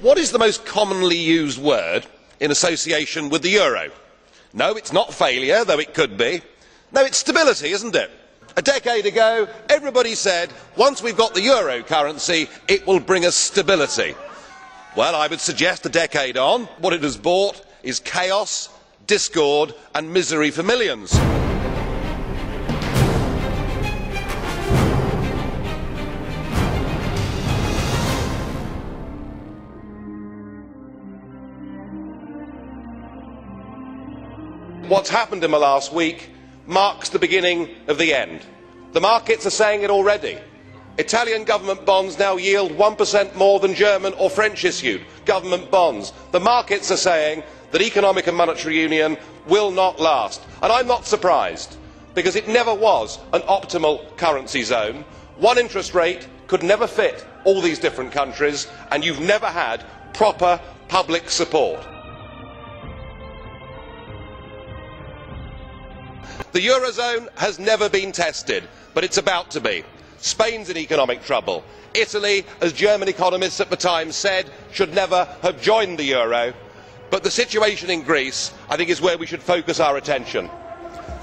What is the most commonly used word in association with the euro? No, it's not failure, though it could be. No, it's stability, isn't it? A decade ago, everybody said, once we've got the euro currency, it will bring us stability. Well, I would suggest a decade on, what it has brought is chaos, discord and misery for millions. What's happened in the last week marks the beginning of the end. The markets are saying it already. Italian government bonds now yield 1% more than German or French issued government bonds. The markets are saying that economic and monetary union will not last. And I'm not surprised, because it never was an optimal currency zone. One interest rate could never fit all these different countries, and you've never had proper public support. The eurozone has never been tested, but it's about to be. Spain's in economic trouble. Italy, as German economists at the time said, should never have joined the euro. But the situation in Greece, I think, is where we should focus our attention.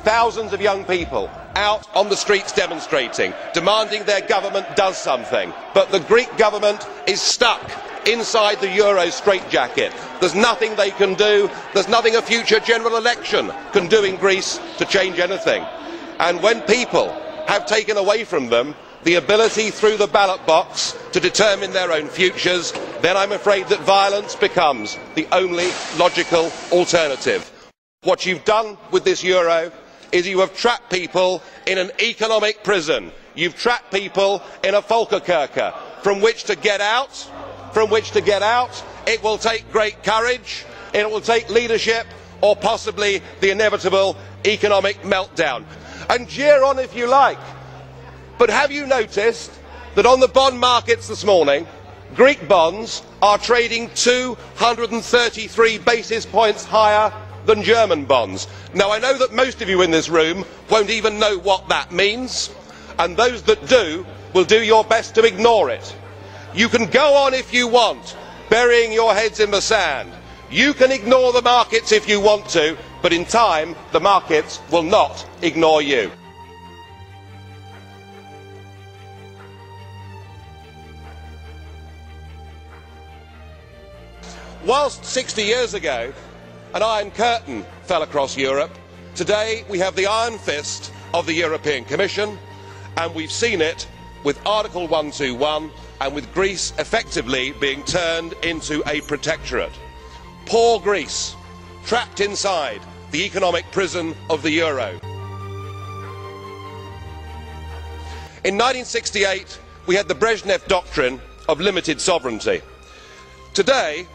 Thousands of young people out on the streets demonstrating, demanding their government does something. But the Greek government is stuck inside the euro straitjacket. There's nothing they can do. There's nothing a future general election can do in Greece to change anything. And when people have taken away from them the ability through the ballot box to determine their own futures, then I'm afraid that violence becomes the only logical alternative. What you've done with this euro is you have trapped people in an economic prison. You've trapped people in a Volkerkerker from which to get out. It will take great courage, it will take leadership, or possibly the inevitable economic meltdown. And jeer on if you like, but have you noticed that on the bond markets this morning, Greek bonds are trading 233 basis points higher than German bonds? Now, I know that most of you in this room won't even know what that means, and those that do will do your best to ignore it. You can go on if you want, burying your heads in the sand. You can ignore the markets if you want to, but in time the markets will not ignore you. Whilst 60 years ago an iron curtain fell across Europe, today we have the iron fist of the European Commission, and we've seen it with Article 121 and with Greece effectively being turned into a protectorate. Poor Greece, trapped inside the economic prison of the euro. In 1968 we had the Brezhnev doctrine of limited sovereignty. Today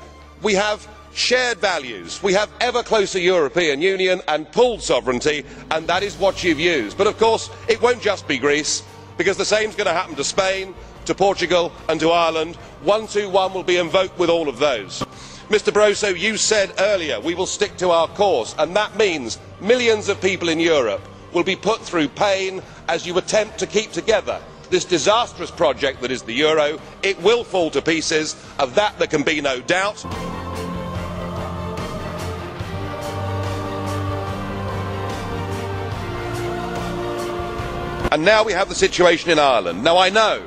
we have shared values, we have ever closer European Union and pooled sovereignty, and that is what you've used. But of course it won't just be Greece, because the same is going to happen to Spain, to Portugal and to Ireland. 121 will be invoked with all of those. Mr Barroso, you said earlier we will stick to our course, and that means millions of people in Europe will be put through pain as you attempt to keep together this disastrous project that is the euro. It will fall to pieces, of that there can be no doubt. And now we have the situation in Ireland. Now, I know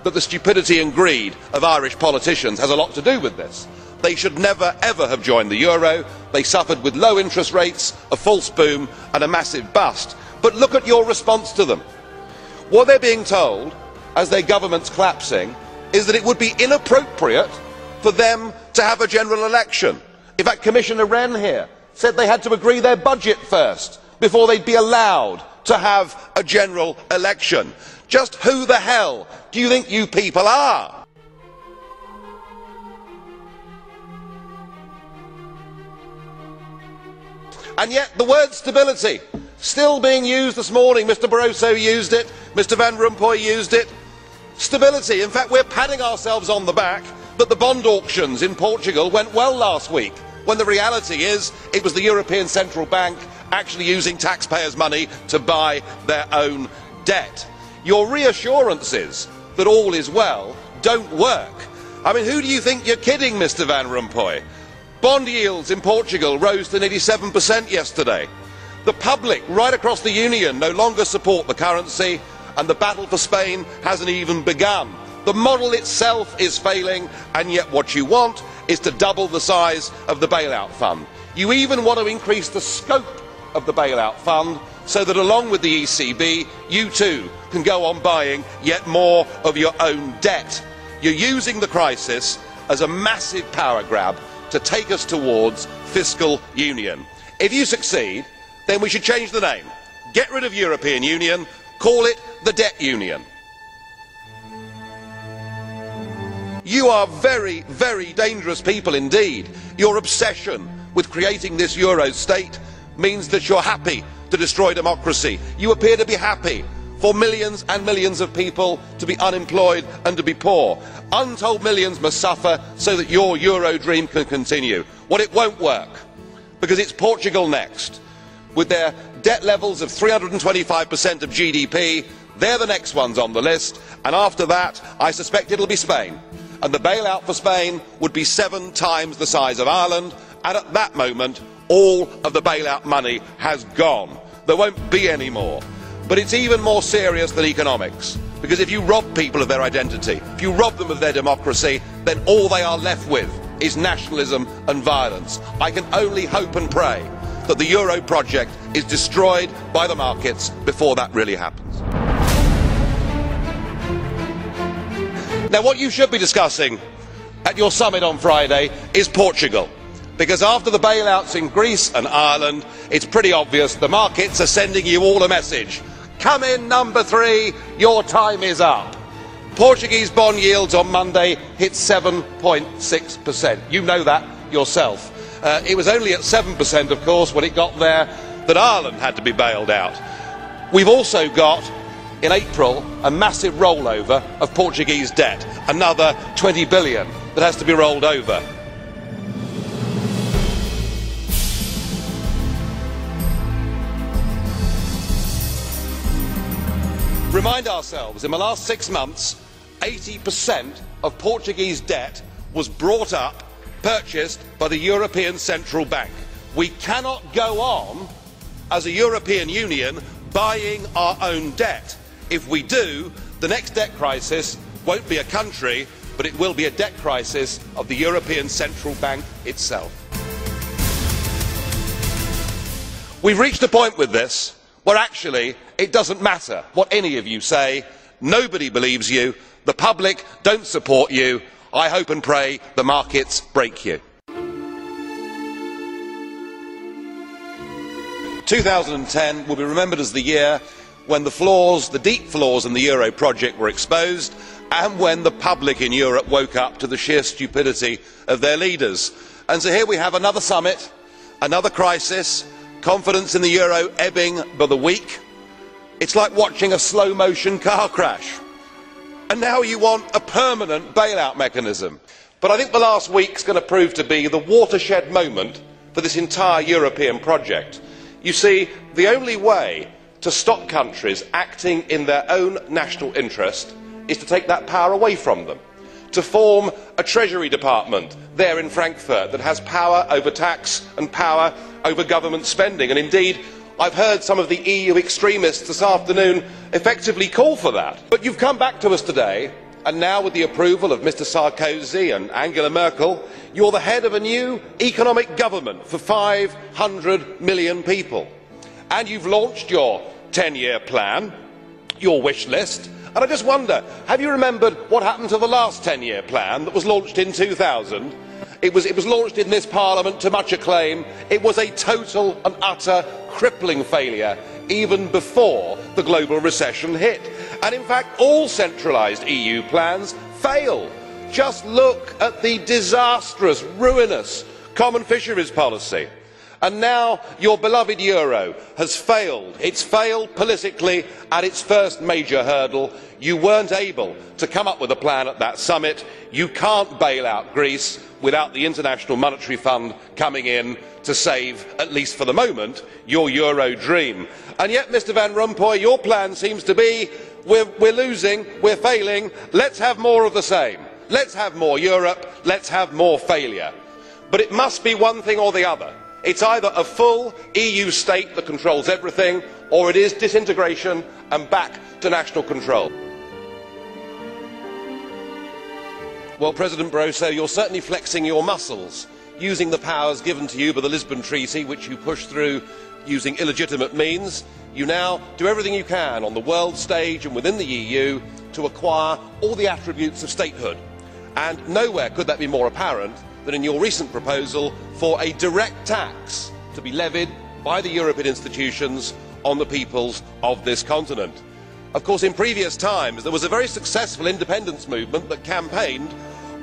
that the stupidity and greed of Irish politicians has a lot to do with this. They should never ever have joined the euro. They suffered with low interest rates, a false boom and a massive bust. But look at your response to them. What they're being told, as their government's collapsing, is that it would be inappropriate for them to have a general election. In fact, Commissioner Wren here said they had to agree their budget first before they'd be allowed to have a general election. Just who the hell do you think you people are? And yet the word stability still being used this morning. Mr Barroso used it, Mr Van Rompuy used it. Stability. In fact, we're patting ourselves on the back that the bond auctions in Portugal went well last week, when the reality is it was the European Central Bank actually using taxpayers' money to buy their own debt. Your reassurances that all is well don't work. I mean, who do you think you're kidding, Mr Van Rompuy? Bond yields in Portugal rose to nearly 7% yesterday. The public right across the Union no longer support the currency, and the battle for Spain hasn't even begun. The model itself is failing, and yet what you want is to double the size of the bailout fund. You even want to increase the scope of the bailout fund so that along with the ECB, you too can go on buying yet more of your own debt. You're using the crisis as a massive power grab to take us towards fiscal union. If you succeed, then we should change the name. Get rid of European Union, call it the Debt Union. You are very, very dangerous people indeed. Your obsession with creating this Euro state means that you're happy to destroy democracy. You appear to be happy for millions and millions of people to be unemployed and to be poor. Untold millions must suffer so that your Euro dream can continue. Well, it won't work, because it's Portugal next. With their debt levels of 325% of GDP, they're the next ones on the list, and after that I suspect it'll be Spain. And the bailout for Spain would be 7 times the size of Ireland, and at that moment all of the bailout money has gone. There won't be any more. But it's even more serious than economics, because if you rob people of their identity, if you rob them of their democracy, then all they are left with is nationalism and violence. I can only hope and pray that the Euro project is destroyed by the markets before that really happens. Now, what you should be discussing at your summit on Friday is Portugal, because after the bailouts in Greece and Ireland, it's pretty obvious the markets are sending you all a message. Come in, number 3, your time is up. Portuguese bond yields on Monday hit 7.6%. You know that yourself. It was only at 7%, of course, when it got there, that Ireland had to be bailed out. We've also got, in April, a massive rollover of Portuguese debt, another 20 billion that has to be rolled over. Remind ourselves, in the last 6 months, 80% of Portuguese debt was brought up, purchased by the European Central Bank. We cannot go on as a European Union buying our own debt. If we do, the next debt crisis won't be a country, but it will be a debt crisis of the European Central Bank itself. We've reached a point with this where actually it doesn't matter what any of you say. Nobody believes you. The public don't support you. I hope and pray the markets break you. 2010 will be remembered as the year when the flaws, the deep flaws in the Euro project were exposed, and when the public in Europe woke up to the sheer stupidity of their leaders. And so here we have another summit, another crisis, confidence in the euro ebbing by the week. It's like watching a slow motion car crash. And now you want a permanent bailout mechanism. But I think the last week's going to prove to be the watershed moment for this entire European project. You see, the only way to stop countries acting in their own national interest is to take that power away from them, to form a Treasury Department there in Frankfurt that has power over tax and power over government spending. And indeed, I've heard some of the EU extremists this afternoon effectively call for that. But you've come back to us today, and now with the approval of Mr Sarkozy and Angela Merkel, you're the head of a new economic government for 500 million people. And you've launched your 10-year plan, your wish list. And I just wonder, have you remembered what happened to the last 10-year plan that was launched in 2000? It was launched in this Parliament to much acclaim. It was a total and utter crippling failure even before the global recession hit. And in fact, all centralised EU plans fail. Just look at the disastrous, ruinous common fisheries policy. And now your beloved euro has failed. It's failed politically at its first major hurdle. You weren't able to come up with a plan at that summit. You can't bail out Greece without the International Monetary Fund coming in to save, at least for the moment, your euro dream. And yet, Mr Van Rompuy, your plan seems to be we're losing, we're failing, let's have more of the same. Let's have more Europe, let's have more failure. But it must be one thing or the other. It's either a full EU state that controls everything, or it is disintegration and back to national control. Well, President Barroso, you're certainly flexing your muscles, using the powers given to you by the Lisbon Treaty, which you pushed through using illegitimate means. You now do everything you can on the world stage and within the EU to acquire all the attributes of statehood. And nowhere could that be more apparent than in your recent proposal for a direct tax to be levied by the European institutions on the peoples of this continent. Of course, in previous times there was a very successful independence movement that campaigned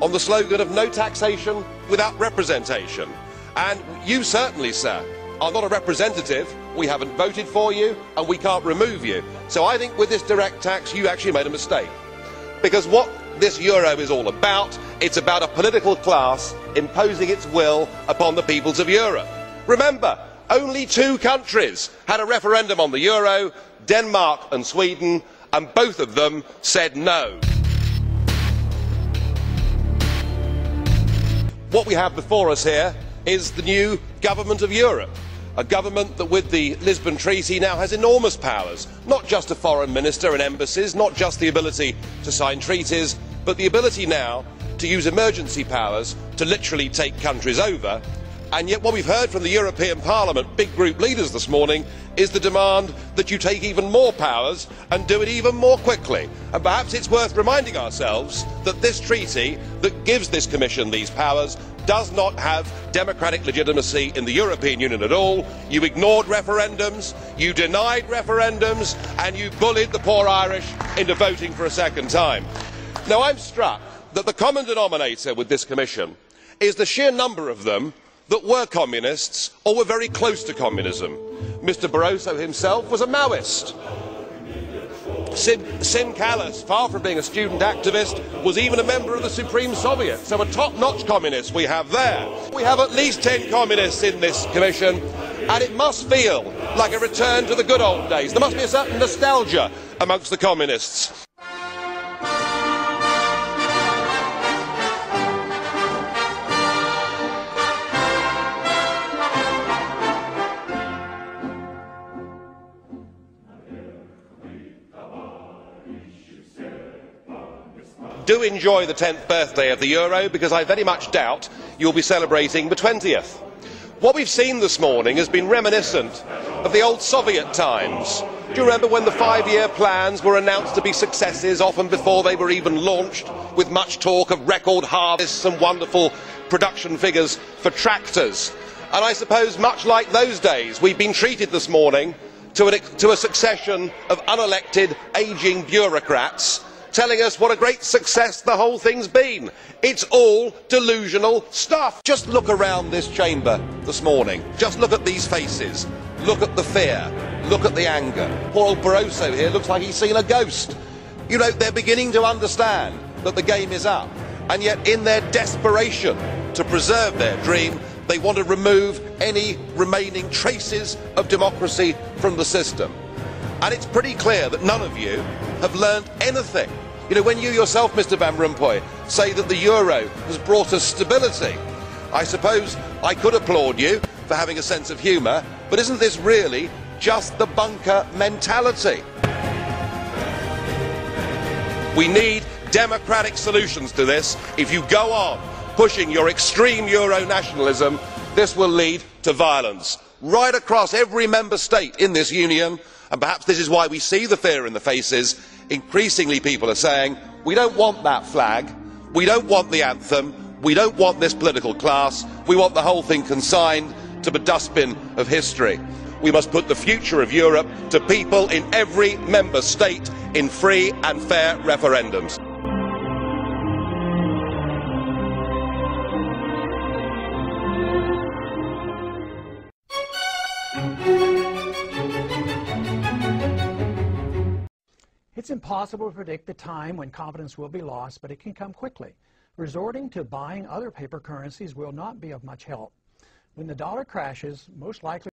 on the slogan of no taxation without representation. And you certainly, sir, are not a representative. We haven't voted for you and we can't remove you. So I think with this direct tax you actually made a mistake. Because what this euro is all about, it's about a political class imposing its will upon the peoples of Europe. Remember, only 2 countries had a referendum on the euro, Denmark and Sweden, and both of them said no. What we have before us here is the new government of Europe, a government that with the Lisbon Treaty now has enormous powers, not just a foreign minister and embassies, not just the ability to sign treaties, but the ability now to use emergency powers to literally take countries over. And yet what we've heard from the European Parliament big group leaders this morning is the demand that you take even more powers and do it even more quickly. And perhaps it's worth reminding ourselves that this treaty that gives this Commission these powers does not have democratic legitimacy in the European Union at all. You ignored referendums, you denied referendums, and you bullied the poor Irish into voting for a second time. Now I'm struck that the common denominator with this Commission is the sheer number of them that were communists or were very close to communism. Mr Barroso himself was a Maoist. Sim Kallas, far from being a student activist, was even a member of the Supreme Soviet. So a top-notch communist we have there. We have at least 10 communists in this Commission, and it must feel like a return to the good old days. There must be a certain nostalgia amongst the communists. Do enjoy the 10th birthday of the euro, because I very much doubt you'll be celebrating the 20th. What we've seen this morning has been reminiscent of the old Soviet times. Do you remember when the 5-year plans were announced to be successes, often before they were even launched, with much talk of record harvests and wonderful production figures for tractors? And I suppose, much like those days, we've been treated this morning to a succession of unelected, ageing bureaucrats telling us what a great success the whole thing's been. It's all delusional stuff. Just look around this chamber this morning. Just look at these faces. Look at the fear. Look at the anger. Poor old Barroso here looks like he's seen a ghost. You know, they're beginning to understand that the game is up. And yet, in their desperation to preserve their dream, they want to remove any remaining traces of democracy from the system. And it's pretty clear that none of you have learned anything. You know, when you yourself, Mr Van Rompuy, say that the euro has brought us stability, I suppose I could applaud you for having a sense of humour, but isn't this really just the bunker mentality? We need democratic solutions to this. If you go on pushing your extreme euro nationalism, this will lead to violence right across every member state in this union. And perhaps this is why we see the fear in the faces. Increasingly people are saying, we don't want that flag, we don't want the anthem, we don't want this political class, we want the whole thing consigned to the dustbin of history. We must put the future of Europe to people in every member state in free and fair referendums. It's impossible to predict the time when confidence will be lost, but it can come quickly. Resorting to buying other paper currencies will not be of much help. When the dollar crashes, most likely